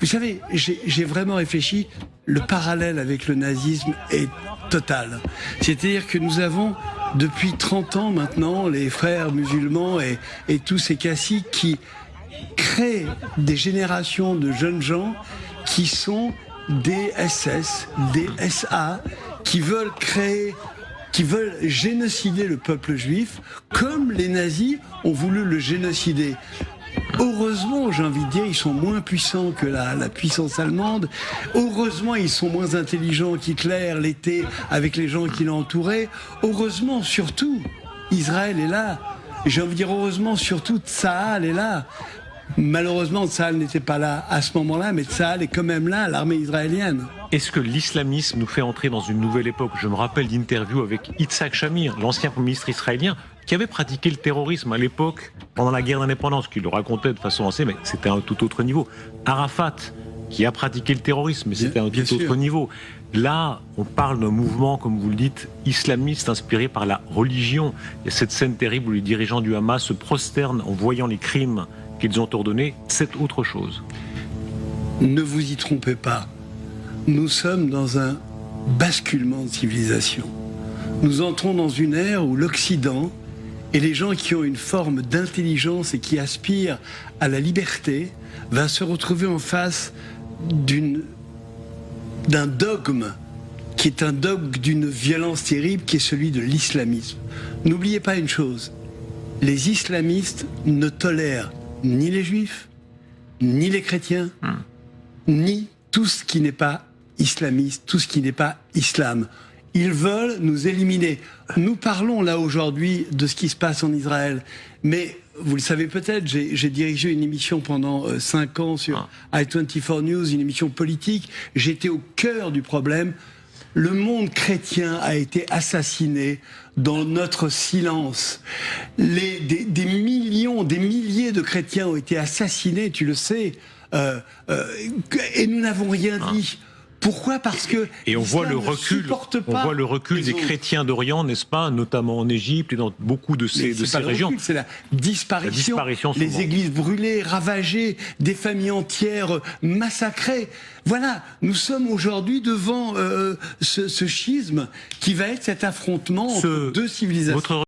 Vous savez, j'ai vraiment réfléchi, le parallèle avec le nazisme est total. C'est-à-dire que nous avons, depuis 30 ans maintenant, les frères musulmans et tous ces caciques qui créent des générations de jeunes gens qui sont des SS, des SA, qui veulent génocider le peuple juif, comme les nazis ont voulu le génocider. Heureusement, j'ai envie de dire, ils sont moins puissants que la puissance allemande. Heureusement, ils sont moins intelligents qu'Hitler l'était avec les gens qui l'ont entouré. Heureusement, surtout, Israël est là. J'ai envie de dire, heureusement, surtout, Tsahal est là. Malheureusement, Tsahal n'était pas là à ce moment-là, mais Tsahal est quand même là, l'armée israélienne. Est-ce que l'islamisme nous fait entrer dans une nouvelle époque? Je me rappelle d'interviews avec Yitzhak Shamir, l'ancien Premier ministre israélien, qui avait pratiqué le terrorisme à l'époque, pendant la guerre d'indépendance, qui le racontait de façon assez, mais c'était à un tout autre niveau. Arafat, qui a pratiqué le terrorisme, mais c'était à un tout autre niveau. Là, on parle d'un mouvement, comme vous le dites, islamiste, inspiré par la religion. Il y a cette scène terrible où les dirigeants du Hamas se prosternent en voyant les crimes qu'ils ont ordonnés. C'est autre chose. Ne vous y trompez pas. Nous sommes dans un basculement de civilisation. Nous entrons dans une ère où l'Occident et les gens qui ont une forme d'intelligence et qui aspirent à la liberté va se retrouver en face d'un dogme qui est un dogme d'une violence terrible qui est celui de l'islamisme. N'oubliez pas une chose, les islamistes ne tolèrent ni les juifs, ni les chrétiens, ni tout ce qui n'est pas islamiste, tout ce qui n'est pas islam. Ils veulent nous éliminer. Nous parlons là aujourd'hui de ce qui se passe en Israël, mais vous le savez peut-être, j'ai dirigé une émission pendant 5 ans sur i24 News, une émission politique. J'étais au cœur du problème. Le monde chrétien a été assassiné dans notre silence. Des millions, des milliers de chrétiens ont été assassinés, tu le sais, et nous n'avons rien dit. Pourquoi? Parce que et on voit le recul des chrétiens d'Orient, n'est-ce pas, notamment en Égypte et dans beaucoup de ces régions. C'est la disparition, les églises brûlées, ravagées, des familles entières massacrées. Voilà, nous sommes aujourd'hui devant ce schisme qui va être cet affrontement entre deux civilisations.